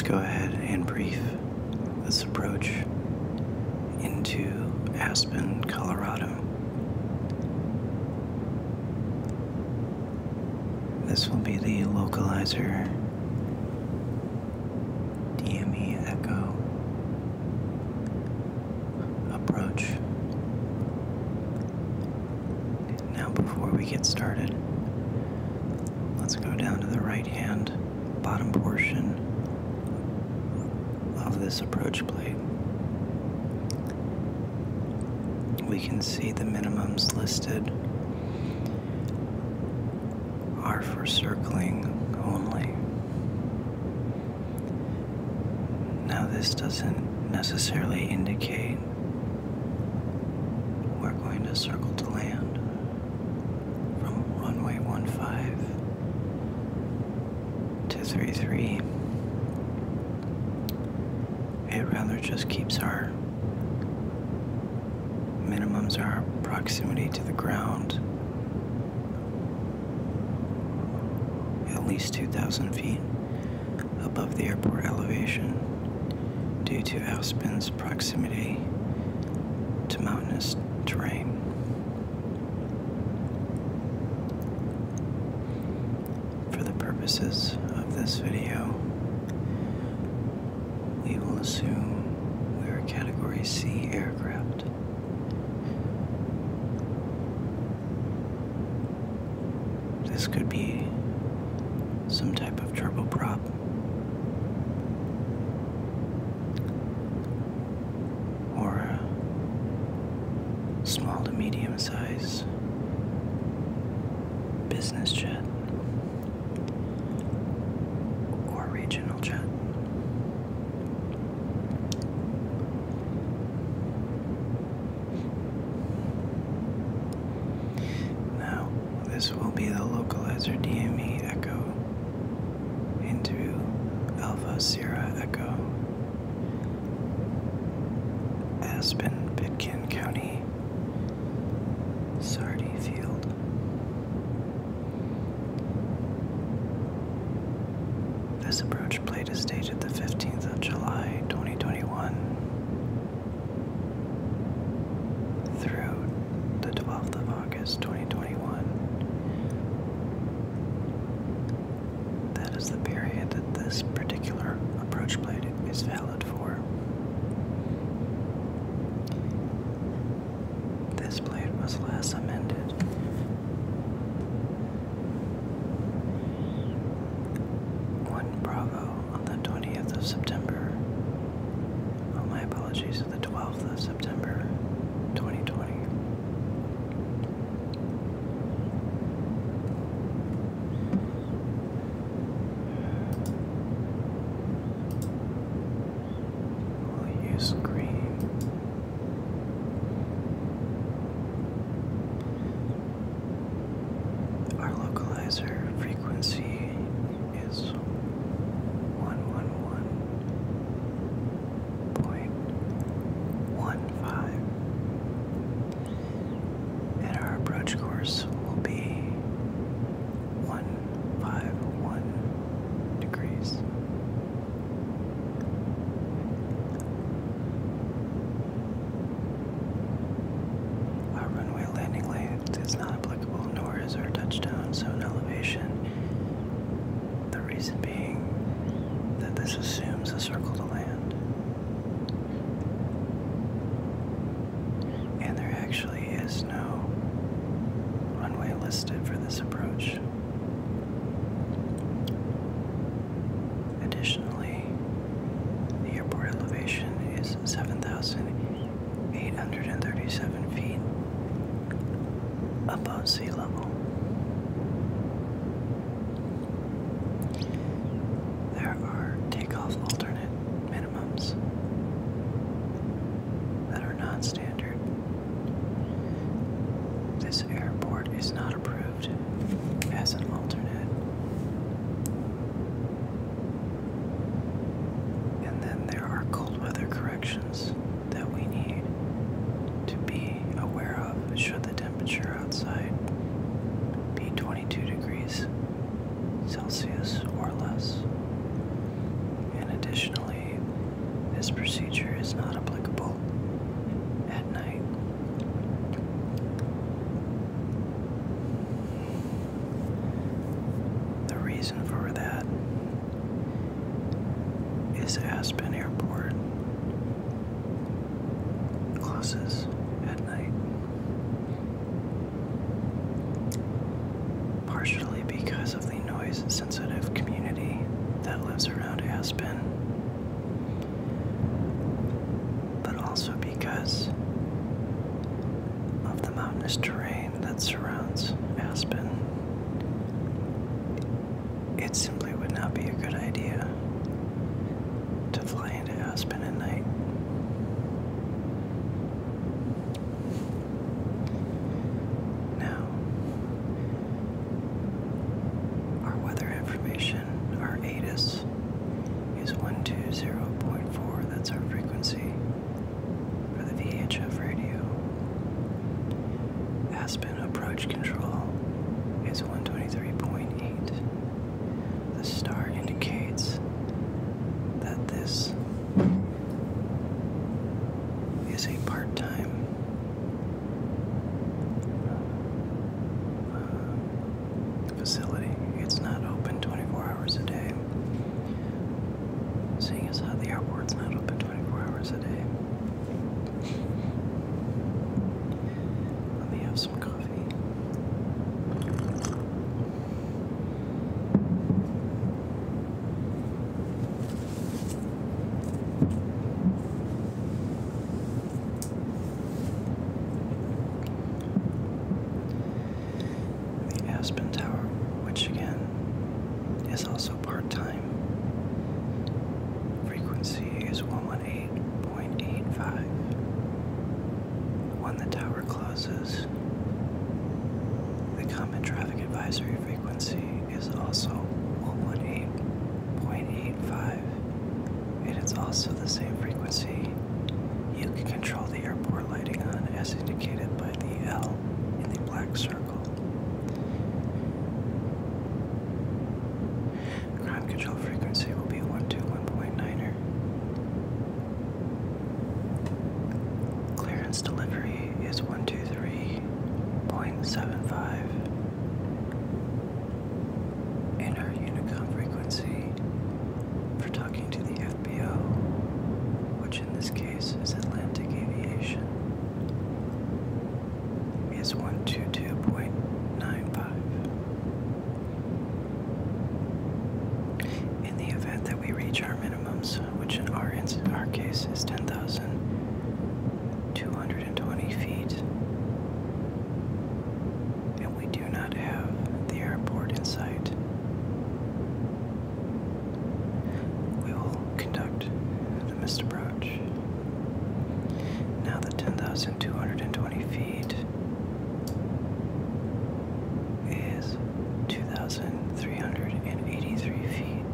Let's go ahead and brief this approach into Aspen, Colorado. This will be the localizer DME Echo approach. Now before we get started, let's go down to the right hand bottom portion of this approach plate. We can see the minimums listed are for circling only. Now this doesn't necessarily indicate we're going to circle to land from runway 15 to 33. It rather just keeps our minimums, our proximity to the ground, at least 2,000 feet above the airport elevation due to Aspen's proximity to mountainous terrain. For the purposes of this video, we will assume we're a Category C aircraft. This could be some type of turboprop or a small to medium size business jet or regional jet. Now, this will be the localizer DME Echo into Alpha Sierra Echo, Aspen, Pitkin County, Sardi Field. This approach plate is dated the 15th of July, 2021 through the 12th of August, 2021. That is the period that this particular approach plate is valid for. This plate was last amended Bravo on the 20th of September. Oh, my apologies, the 12th of September, 2020. We'll use green. Our localizer frequency is 111.15, and our approach course will be 151 degrees. Our runway landing length is not applicable, nor is our touchdown zone elevation. The reason being that this assumes a circle to land, and there actually is no runway listed for this approach. Additionally, the airport elevation is 7,837 feet above sea level. because of the noise-sensitive community that lives around Aspen, but also because of the mountainous terrain that surrounds Aspen. It simply would not be a good idea to fly into Aspen at night. Now, our weather information, our ASE, is 120.4. That's our frequency for the VHF radio. Aspen approach control is 123.8. The star indicates that this is a part-time facility. It's not open 24 hours a day, seeing as how the airport's not open 24 hours a day. Let me have some coffee. Aspen Tower, which again is also part-time. Frequency is 118.85. When the tower closes, the common traffic advisory frequency is also 118.85. It is also the same frequency you can control the airport lighting on as indicated by the L in the black circle. Control frequency will be 121.9er. Clearance delivery is 123.75. And our Unicom frequency for talking to the FBO, which in this case is Atlantic Aviation, is 122.95. That we reach our minimums, which in our case is 10,220 feet, and we do not have the airport in sight, we will conduct the missed approach. Now the 10,220 feet is 2,383 feet.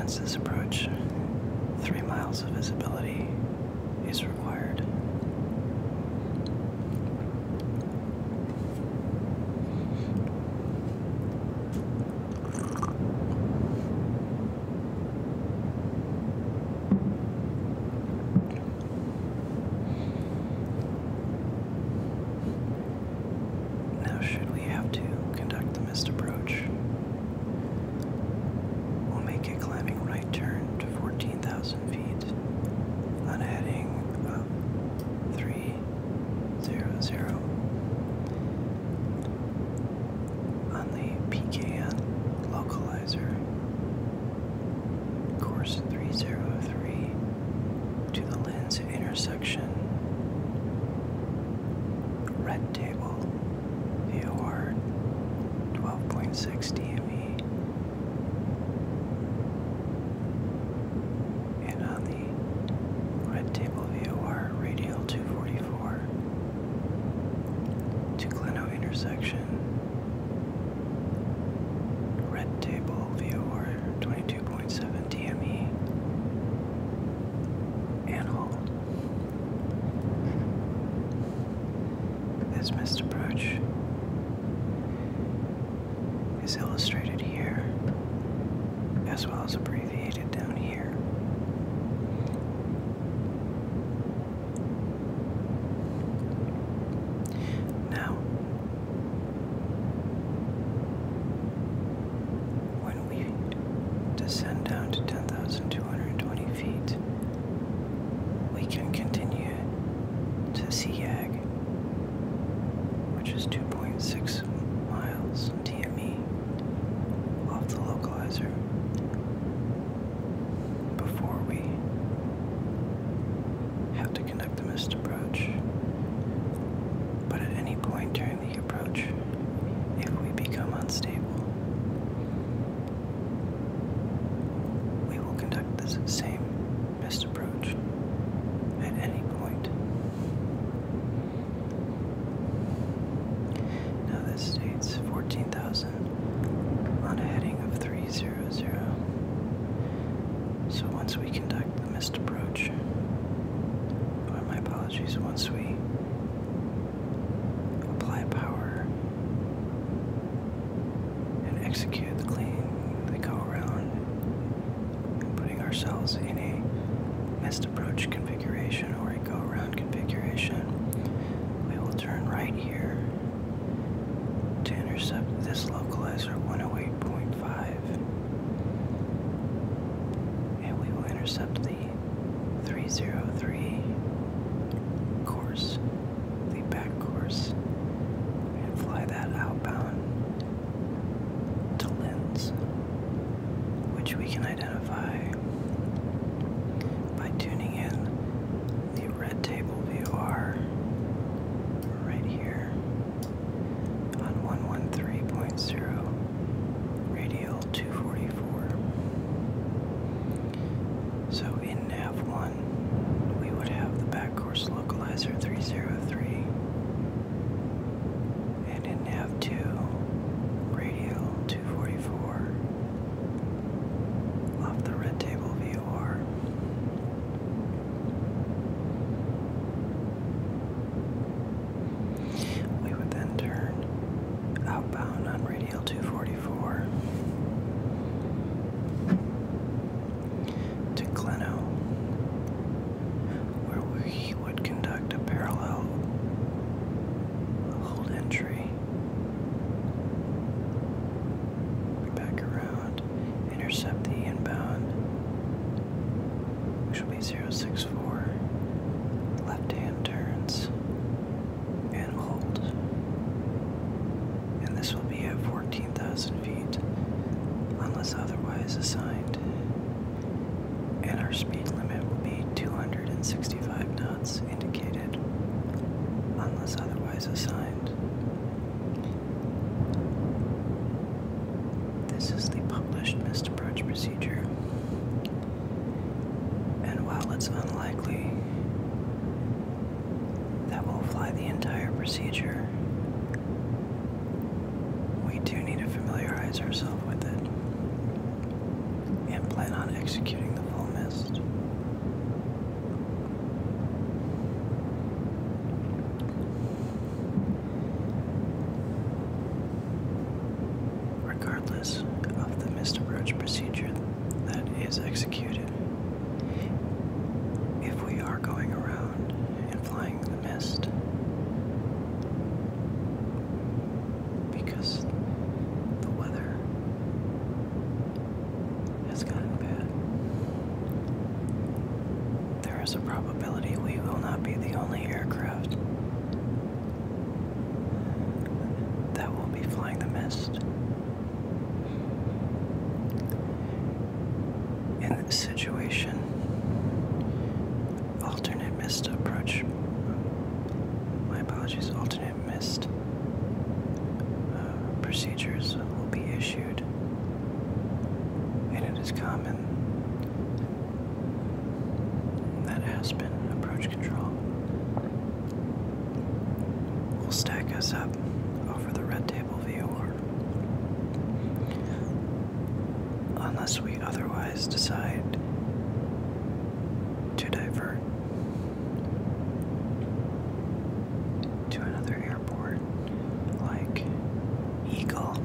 This approach, 3 miles of visibility is required. Now, should we have to conduct the missed approach, we'll make a climbing right turn to 14,000 feet on a heading of 300 on the PKN localizer, course 303 to the lens intersection, red table, VOR 12.6 DME. Table VOR radial 244 to Gleno intersection, red table VOR 22.7 DME, and hold. This missed approach is illustrated here as well as abbreviated down here. Descend down to 10,220 feet. as we conduct the missed approach, or my apologies, once we apply power and execute the go around and putting ourselves in a missed approach configuration or a go around configuration, we will turn right here to intercept this localizer 108.5, and we will intercept the 303 course, the back course, and fly that outbound to Linz, which we can identify by tuning in the red table VOR right here on 113.0 radial 244. So in nav1 we would have the back course localizer 303, and in nav2 radial 244 off the red table VOR. We would then turn outbound on radial 244 to Gleno, where we would conduct a parallel hold entry, back around, intercept the inbound, which will be 064, left-hand turns, and hold. And this will be at 14,000 feet, unless otherwise assigned. And our speed limit will be 265 knots indicated, unless otherwise assigned. This is the published missed approach procedure. And while it's unlikely that we'll fly the entire procedure, we do need to familiarize ourselves with it and plan on executing the full mist. Regardless of the missed approach procedure that is executed, if we are going around and flying the mist, because the weather has gotten bad, there is a probability we will not be the only aircraft that will be flying the mist. In this situation, alternate missed approach, my apologies, alternate missed procedures will be issued, and it is common that Aspen approach control will stack us up over the red table VOR, unless we otherwise decide to divert to another airport like Eagle,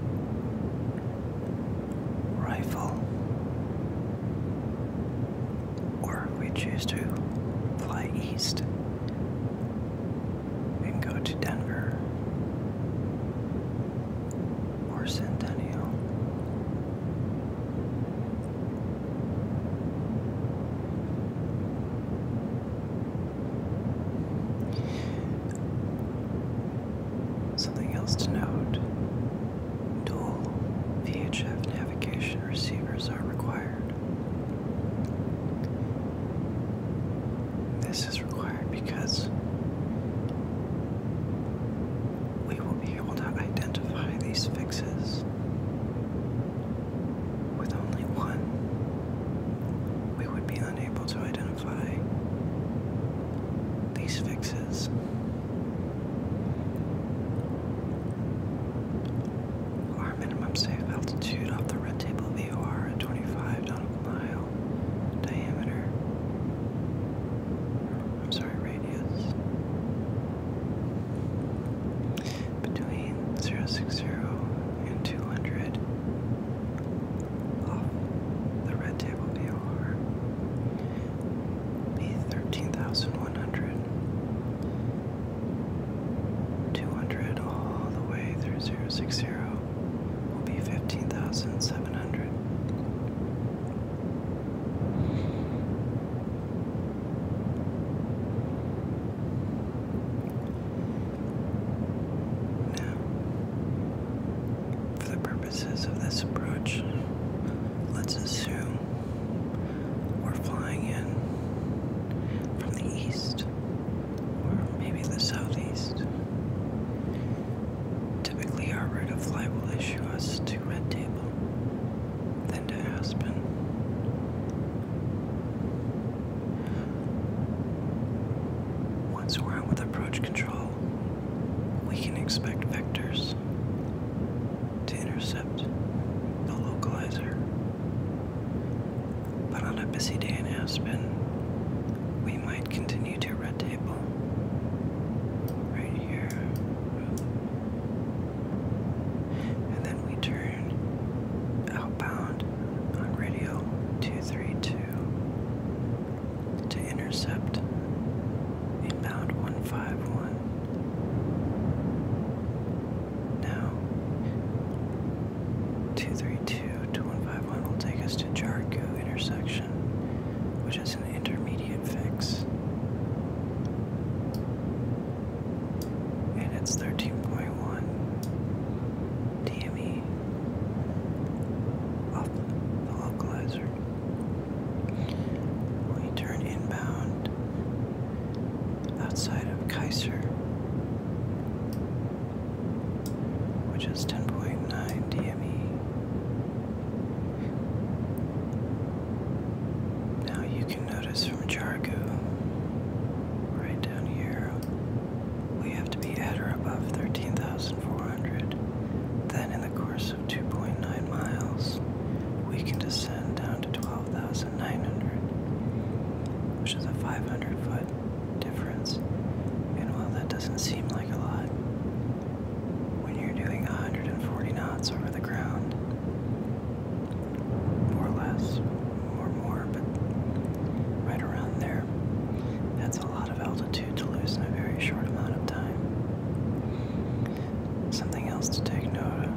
Rifle, or if we choose to fly east and go to Denver or Centennial. Something else to note, dual VHF navigation receivers are required. This is required because we will be able to identify these fixes. With only one, we would be unable to identify these fixes. Our minimum safe altitude off the red table VOR at 25 nautical mile diameter to intercept inbound 151. Now, 232 to 151 will take us to Jargu intersection, which is an intermediate fix. And it's 13.1 DME off the localizer. We turn inbound outside of KASE, which is 10.9 DME. Now you can notice from Jargu, right down here, we have to be at or above 13,400. Then in the course of 2.9 miles, we can descend down to 12,900, which is a 500-foot difference. And while that doesn't seem like a lot, when you're doing 140 knots over the ground, more or less, or more, but right around there, that's a lot of altitude to lose in a very short amount of time. Something else to take note of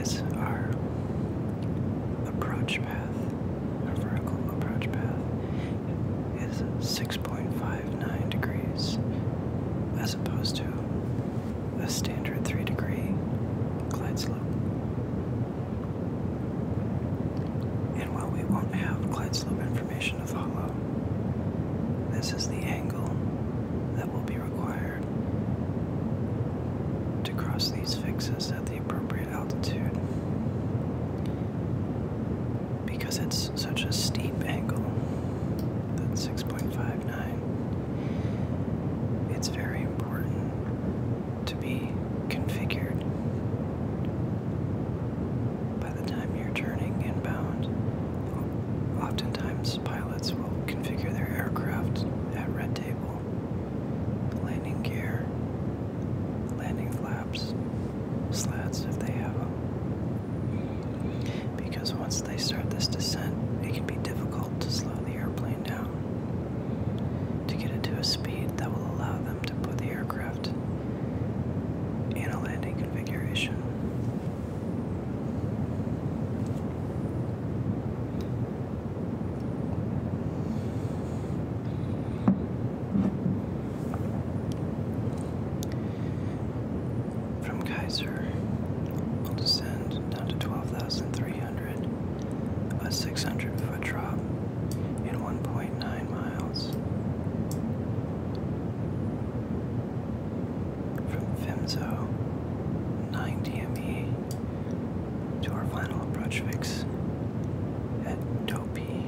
is our approach path, our vertical approach path is 6.59 degrees as opposed to a standard 3-degree glide slope. And while we won't have glide slope information to follow, this is the angle that will be required to cross these fixes at the appropriate altitude. Because it's such a steep angle, that 6.59, it's very important to be configured by the time you're turning inbound. Oftentimes pilots will configure their aircraft at red table, landing gear, landing flaps, slats if they have them. Because once they start this descent, it can be difficult to slow the airplane down to get it to a speed that will allow them to put the aircraft in a landing configuration. From KASE, we'll descend down to 12,300, a 600-foot drop in 1.9 miles. From Fimzo, 9 DME, to our final approach fix at Dopey.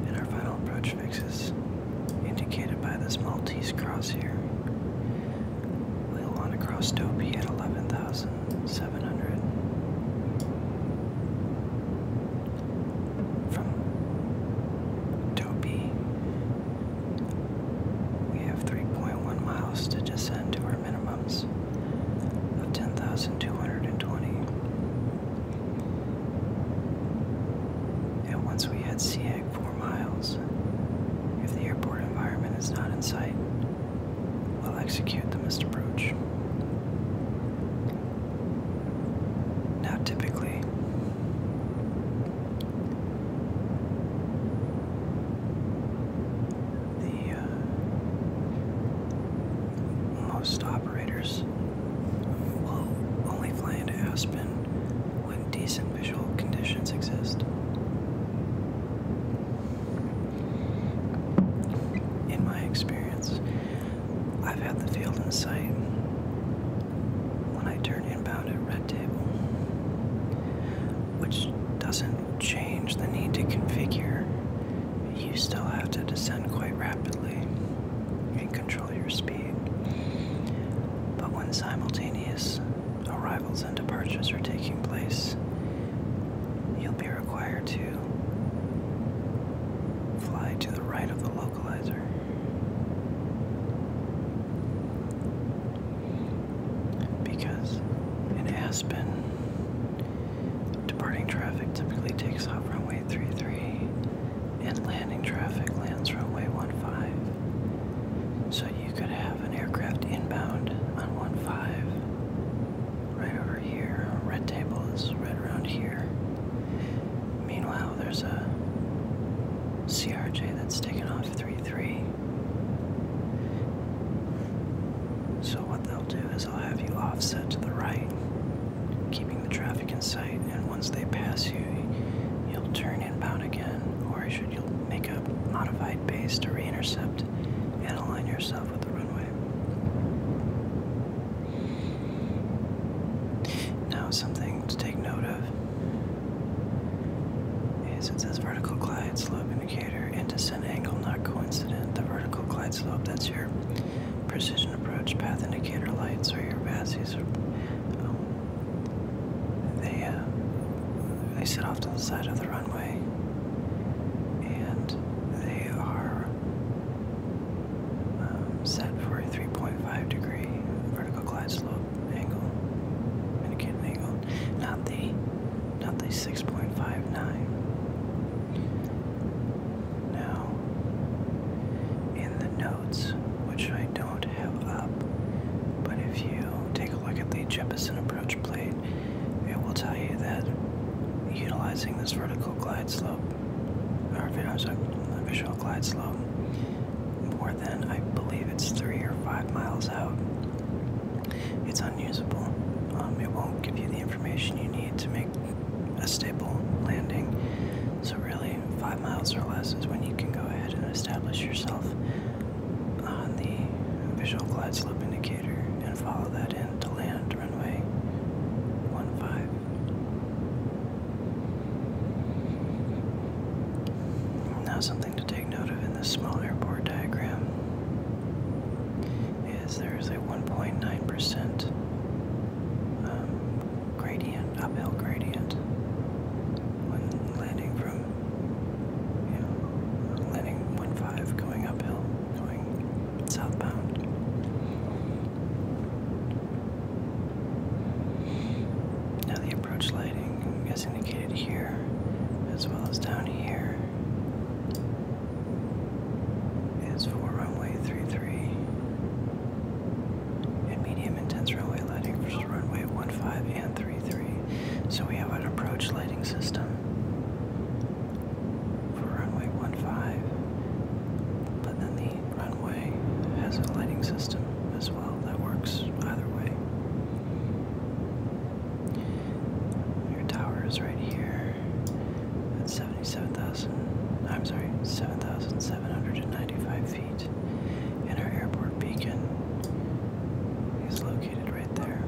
And our final approach fix is indicated by this Maltese cross here. We'll want to cross Dopey at 11,700. From Dopey, we have 3.1 miles to descend to our minimums of 10,220. And once we hit SEAG 4 miles, if the airport environment is not in sight, we'll execute the missed approach. Now typically, most operators will only fly into Aspen when decent visual conditions exist. In my experience, I've had the field in sight when I turn inbound at red table, which doesn't change the need to configure. You still have to descend quite rapidly and control your speed. But when simultaneous arrivals and departures are taking place, you'll be required to fly to the right of the localizer. Because in Aspen, departing traffic once they pass you, you'll turn inbound again, or you'll make a modified base to re-intercept and align yourself with the runway. Now, something to take note of is it says vertical glide slope indicator and descent angle not coincident. The vertical glide slope, that's your precision approach path indicator lights, or your ASEs. They sit off to the side of the runway, and they are set for a 3.5 degree vertical glide slope angle, indicated angle, not the 6.59. Now, in the notes, which I don't have up, but if you take a look at the Jeppesen approach plate, it will tell you that utilizing this vertical glide slope, or visual glide slope, more than, I believe it's 3 or 5 miles out, it's unusable. It won't give you the information you need to make a stable landing. So really, 5 miles or less is when you can go ahead and establish yourself on the visual glide slope indicator and follow that in to land runway 15. Now, something to take note of in this small airport diagram is there is a 1.9% gradient, uphill gradient, when landing from, landing 15 going uphill, going southbound. Now, the approach lighting is indicated here, as well as down here, is for runway 33, and medium intense runway lighting for runway 15 and 33. So we have an approach lighting system for runway 15, but then the runway has a lighting system as well that works either way. Your tower is right here at 7,795 feet, and our airport beacon is located right there.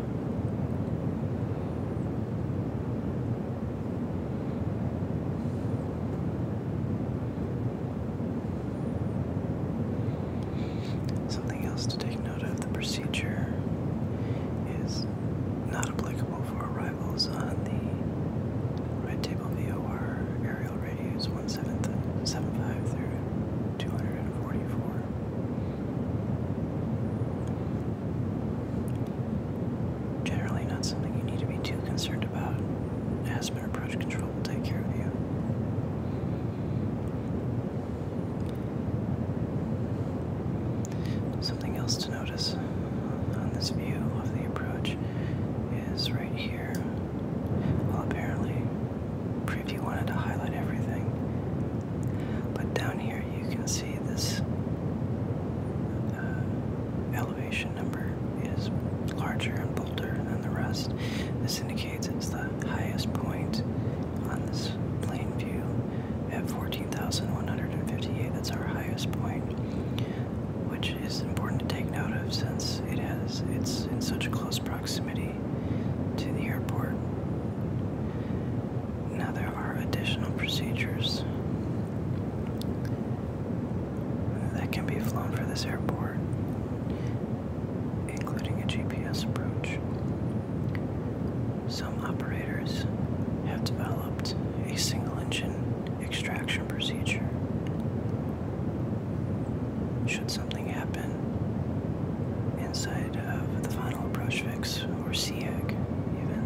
Something else to take note of, the procedure is not applicable for arrivals on the red table VOR aerial radius 175 through 244. Generally not something you need to be too concerned about. Aspen Approach Control will take care of you. Something else to notice on this view of the approach is right here. Well, apparently, Preview wanted to highlight everything, but down here you can see this elevation number is larger and bolder than the rest. This indicates it's the highest point on this plane view at 14,158. That's our highest point, which is important to take note of since it's in such close proximity to the airport. Now, there are additional procedures that can be flown for this airport, including a GPS approach. Some operators have developed a single engine extraction procedure. Should something happen inside of the final approach fix, or SEAG even.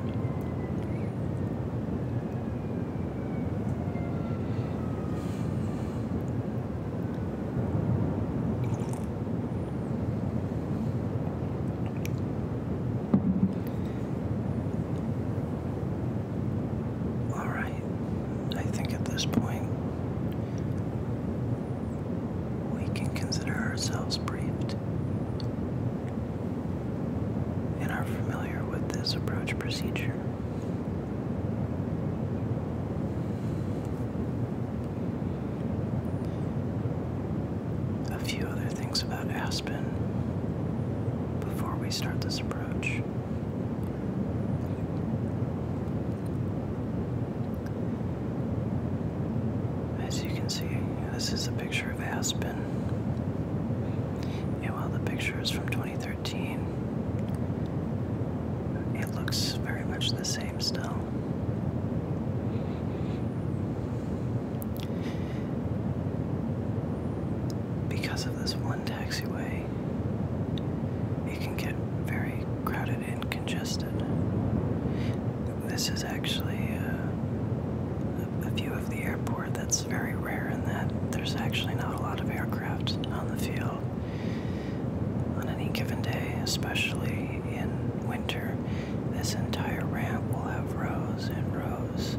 Aspen before we start this approach. As you can see, this is a picture of Aspen. And while the picture is from 2013, it looks very much the same still. Because of this one taxiway, it can get very crowded and congested. This is actually a view of the airport that's very rare in that there's actually not a lot of aircraft on the field. On any given day, especially in winter, this entire ramp will have rows and rows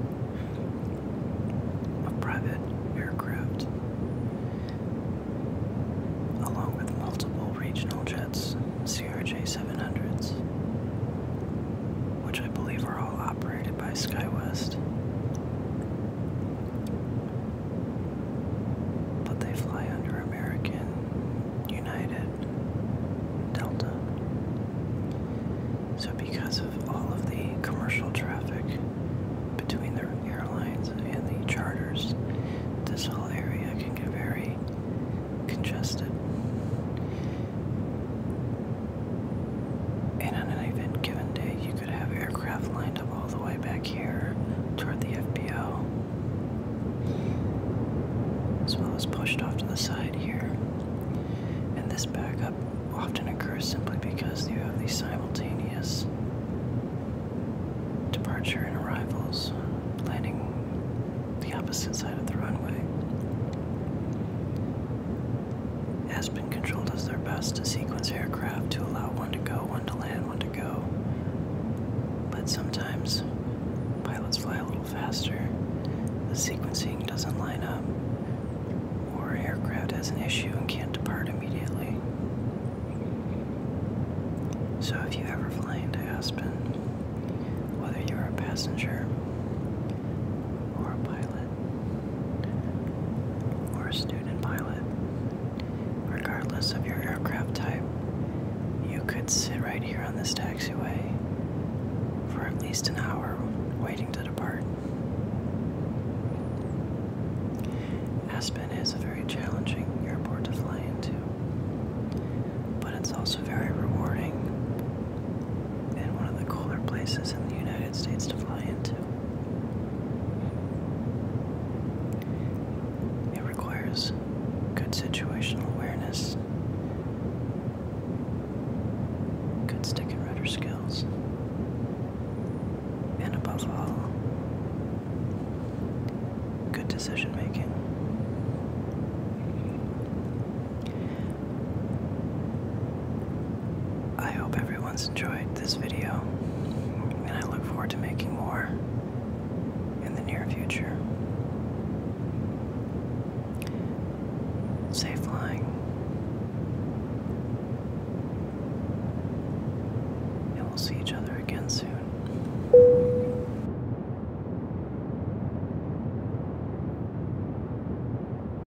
of private aircraft, along with multiple regional jets, CRJ 700s, which I believe are all operated by SkyWest. But they fly under American, United, Delta. So because of all of the commercial traffic between the airlines and the charters, this whole area can get very congested. And on any given day, you could have aircraft lined up all the way back here toward the FBO, as well as pushed off to the side here. And this backup often occurs simply because you have these simultaneous departure and arrivals landing the opposite side of the runway. Aspen Control does their best to sequence aircraft to allow one to go, one to land, one to go. But sometimes pilots fly a little faster, the sequencing doesn't line up, or an aircraft has an issue and can't depart immediately. So if you ever fly into Aspen, whether you're a passenger or a pilot or a student pilot, regardless of your aircraft type, you could sit right here on this taxiway for at least an hour waiting to depart. Aspen is a very challenging airport to fly into, but it's also very rewarding and one of the cooler places in the United States to fly into. It requires good situational awareness, good stick and rudder skills, and above all, good decision making. I hope everyone's enjoyed this video, and I look forward to making more in the near future.